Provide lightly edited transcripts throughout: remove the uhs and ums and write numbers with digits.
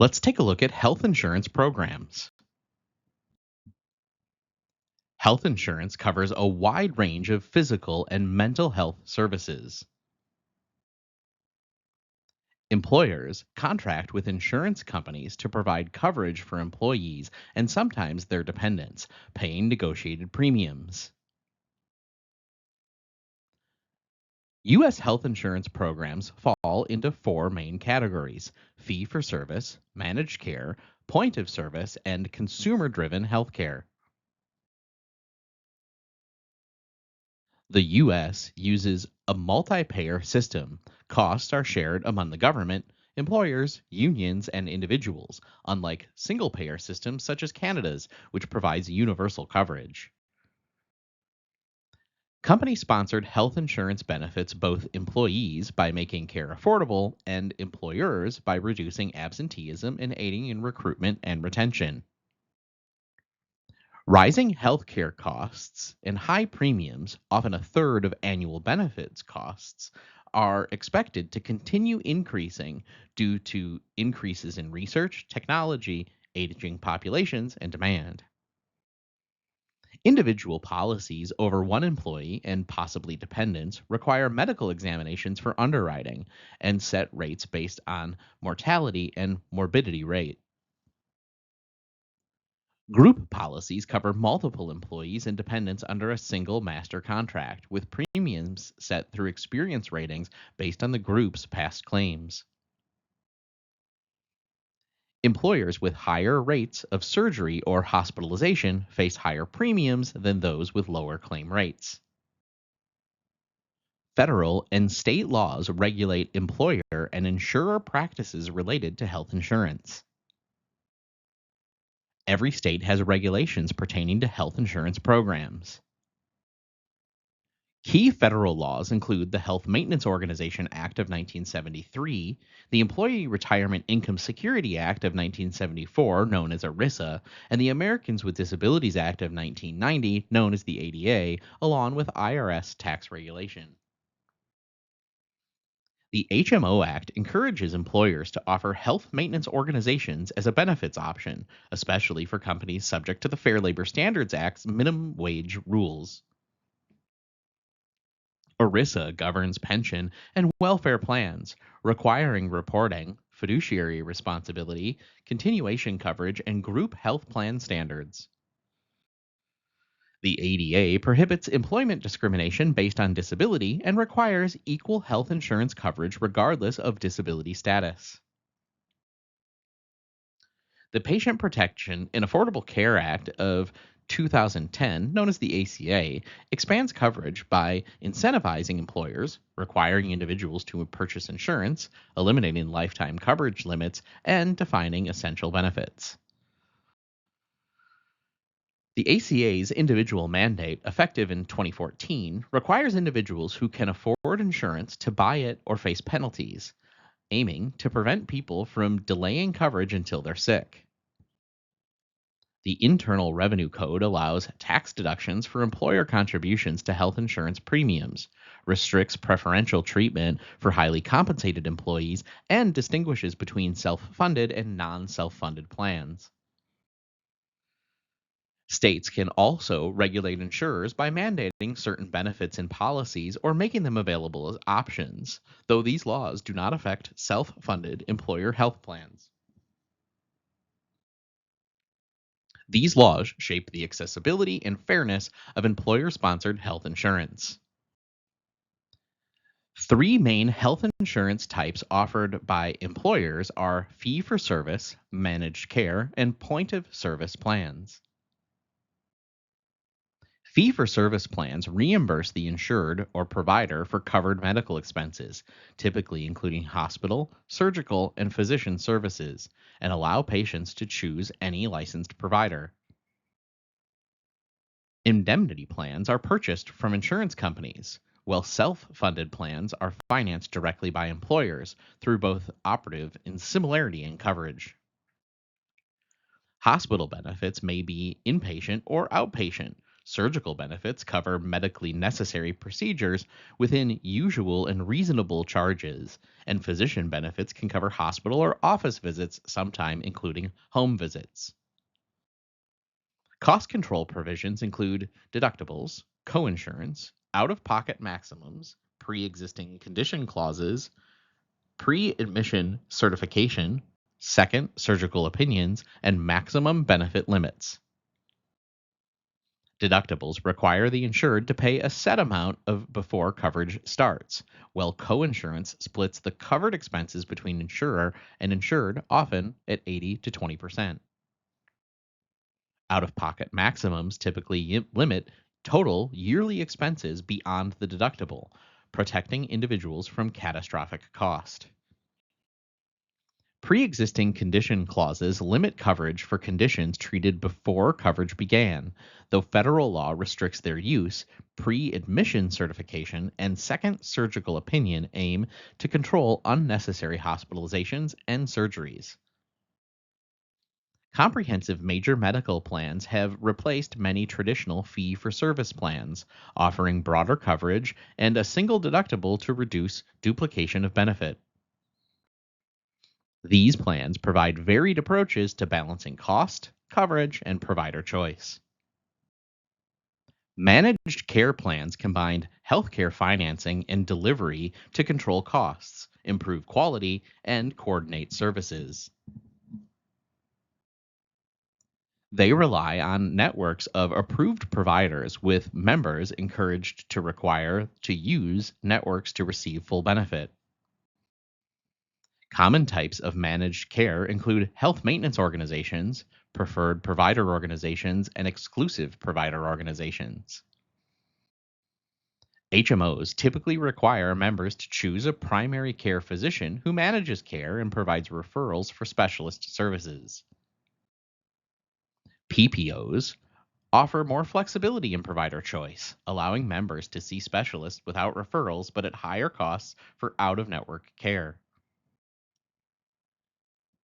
Let's take a look at health insurance programs. Health insurance covers a wide range of physical and mental health services. Employers contract with insurance companies to provide coverage for employees and sometimes their dependents, paying negotiated premiums. U.S. health insurance programs fall into four main categories: fee for service, managed care, point of service, and consumer driven healthcare. The U.S. uses a multi payer system. Costs are shared among the government, employers, unions, and individuals, unlike single payer systems such as Canada's, which provides universal coverage. Company sponsored health insurance benefits both employees by making care affordable and employers by reducing absenteeism and aiding in recruitment and retention. Rising healthcare costs and high premiums, often a third of annual benefits costs, are expected to continue increasing due to increases in research, technology, aging populations, and demand. Individual policies over one employee and possibly dependents require medical examinations for underwriting and set rates based on mortality and morbidity rate. Group policies cover multiple employees and dependents under a single master contract, with premiums set through experience ratings based on the group's past claims. Employers with higher rates of surgery or hospitalization face higher premiums than those with lower claim rates. Federal and state laws regulate employer and insurer practices related to health insurance. Every state has regulations pertaining to health insurance programs. Key federal laws include the Health Maintenance Organization Act of 1973, the Employee Retirement Income Security Act of 1974, known as ERISA, and the Americans with Disabilities Act of 1990, known as the ADA, along with IRS tax regulation. The HMO Act encourages employers to offer health maintenance organizations as a benefits option, especially for companies subject to the Fair Labor Standards Act's minimum wage rules. ERISA governs pension and welfare plans, requiring reporting, fiduciary responsibility, continuation coverage, and group health plan standards. The ADA prohibits employment discrimination based on disability and requires equal health insurance coverage regardless of disability status. The Patient Protection and Affordable Care Act of 2010, known as the ACA, expands coverage by incentivizing employers, requiring individuals to purchase insurance, eliminating lifetime coverage limits, and defining essential benefits. The ACA's individual mandate, effective in 2014, requires individuals who can afford insurance to buy it or face penalties, aiming to prevent people from delaying coverage until they're sick. The Internal Revenue Code allows tax deductions for employer contributions to health insurance premiums, restricts preferential treatment for highly compensated employees, and distinguishes between self funded and non self funded plans. States can also regulate insurers by mandating certain benefits in policies or making them available as options, though these laws do not affect self funded employer health plans. These laws shape the accessibility and fairness of employer sponsored health insurance. Three main health insurance types offered by employers are fee for service, managed care, and point of service plans. Fee for service plans reimburse the insured or provider for covered medical expenses, typically including hospital, surgical, and physician services, and allow patients to choose any licensed provider. Indemnity plans are purchased from insurance companies, while self funded plans are financed directly by employers through both operative and similarity in coverage. Hospital benefits may be inpatient or outpatient, Surgical benefits cover medically necessary procedures within usual and reasonable charges, and physician benefits can cover hospital or office visits, sometime including home visits. Cost control provisions include deductibles, coinsurance, out of pocket maximums, pre existing condition clauses, pre admission certification, second surgical opinions, and maximum benefit limits. Deductibles require the insured to pay a set amount of before coverage starts, while coinsurance splits the covered expenses between insurer and insured, often at 80 to 20%. Out of pocket maximums typically limit total yearly expenses beyond the deductible, protecting individuals from catastrophic cost. Pre existing condition clauses limit coverage for conditions treated before coverage began, though federal law restricts their use. Pre admission certification and second surgical opinion aim to control unnecessary hospitalizations and surgeries. Comprehensive major medical plans have replaced many traditional fee for service plans, offering broader coverage and a single deductible to reduce duplication of benefit. These plans provide varied approaches to balancing cost, coverage, and provider choice. Managed care plans combine healthcare financing and delivery to control costs, improve quality, and coordinate services. They rely on networks of approved providers, with members encouraged to require to use networks to receive full benefit. Common types of managed care include health maintenance organizations, preferred provider organizations, and exclusive provider organizations. HMOs typically require members to choose a primary care physician who manages care and provides referrals for specialist services. PPOs offer more flexibility in provider choice, allowing members to see specialists without referrals but at higher costs for out of network care.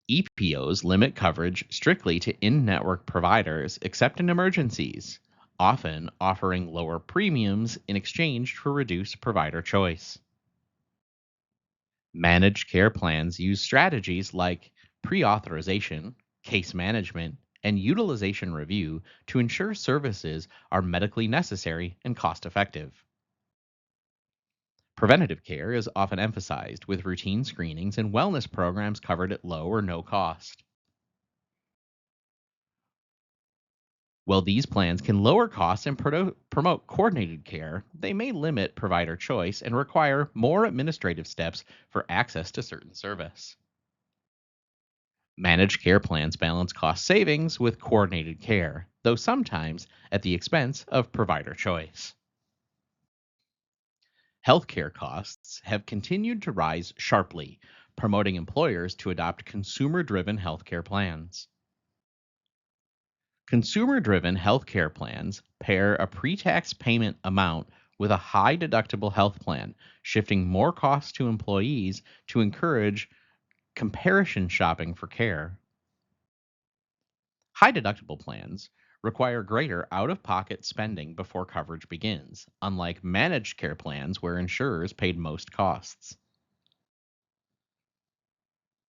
EPOs limit coverage strictly to in network providers except in emergencies, often offering lower premiums in exchange for reduced provider choice. Managed care plans use strategies like pre authorization, case management, and utilization review to ensure services are medically necessary and cost effective. Preventative care is often emphasized, with routine screenings and wellness programs covered at low or no cost. While these plans can lower costs and promote coordinated care, they may limit provider choice and require more administrative steps for access to certain service. Managed care plans balance cost savings with coordinated care, though sometimes at the expense of provider choice. Healthcare costs have continued to rise sharply, promoting employers to adopt consumer driven healthcare plans. Consumer driven healthcare plans pair a pre-tax payment amount with a high deductible health plan, shifting more costs to employees to encourage comparison shopping for care. High deductible plans require greater out of pocket spending before coverage begins, unlike managed care plans where insurers paid most costs.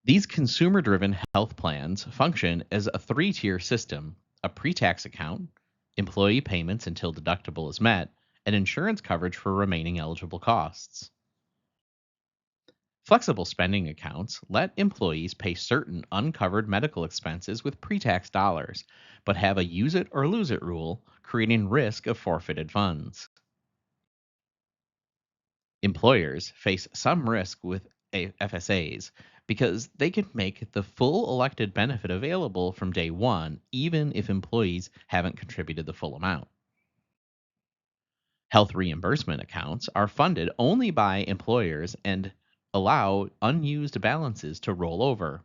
These consumer driven health plans function as a three-tier system: a pre tax account, employee payments until deductible is met, and insurance coverage for remaining eligible costs. Flexible spending accounts let employees pay certain uncovered medical expenses with pre tax dollars, but have a use it or lose it rule, creating risk of forfeited funds. Employers face some risk with FSAs because they can make the full elected benefit available from day one, even if employees haven't contributed the full amount. Health reimbursement accounts are funded only by employers and allow unused balances to roll over.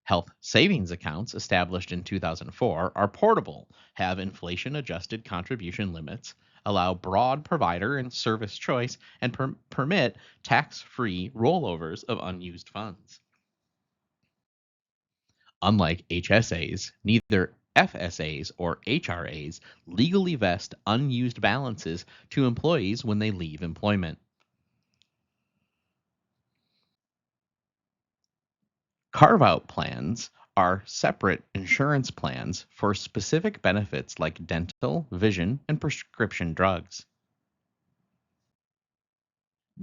Health savings accounts established in 2004 are portable, have inflation adjusted contribution limits, allow broad provider and service choice, and permit tax free rollovers of unused funds. Unlike HSAs, neither FSAs or HRAs legally vest unused balances to employees when they leave employment. Carve out plans are separate insurance plans for specific benefits like dental, vision, and prescription drugs.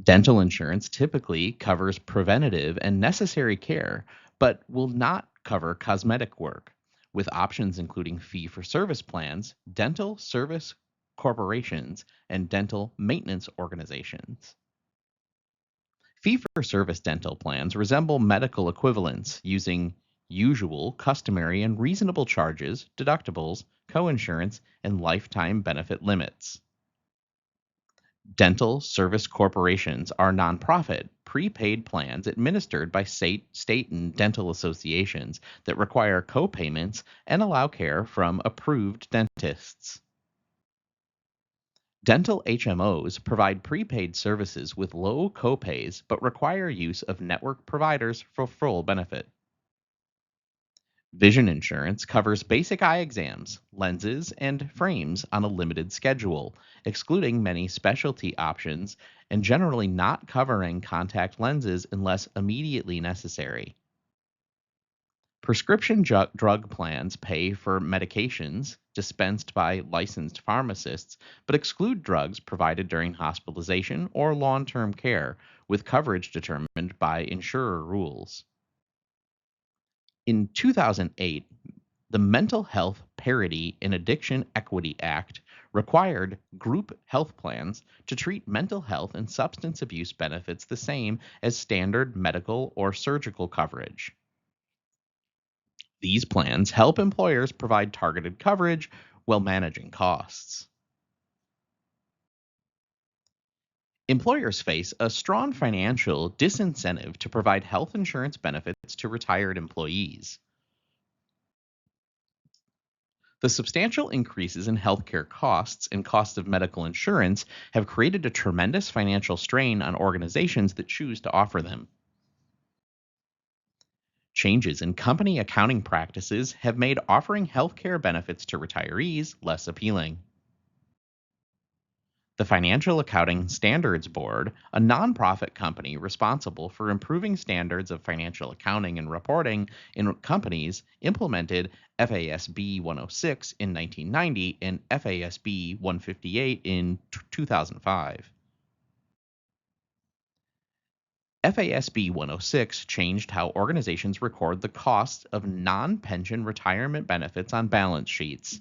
Dental insurance typically covers preventative and necessary care, but will not cover cosmetic work, with options including fee for service plans, dental service corporations, and dental maintenance organizations. Fee for service dental plans resemble medical equivalents using usual, customary, and reasonable charges, deductibles, coinsurance, and lifetime benefit limits. Dental service corporations are nonprofit, prepaid plans administered by state and dental associations that require co-payments and allow care from approved dentists. Dental HMOs provide prepaid services with low copays but require use of network providers for full benefit. Vision insurance covers basic eye exams, lenses, and frames on a limited schedule, excluding many specialty options and generally not covering contact lenses unless immediately necessary. Prescription drug plans pay for medications dispensed by licensed pharmacists, but exclude drugs provided during hospitalization or long term care, with coverage determined by insurer rules. In 2008, the Mental Health Parity and Addiction Equity Act required group health plans to treat mental health and substance abuse benefits the same as standard medical or surgical coverage. These plans help employers provide targeted coverage while managing costs. Employers face a strong financial disincentive to provide health insurance benefits to retired employees. The substantial increases in healthcare costs and cost of medical insurance have created a tremendous financial strain on organizations that choose to offer them. Changes in company accounting practices have made offering healthcare benefits to retirees less appealing. The Financial Accounting Standards Board, a nonprofit company responsible for improving standards of financial accounting and reporting in companies, implemented FASB 106 in 1990 and FASB 158 in 2005. FASB 106 changed how organizations record the cost of non pension retirement benefits on balance sheets.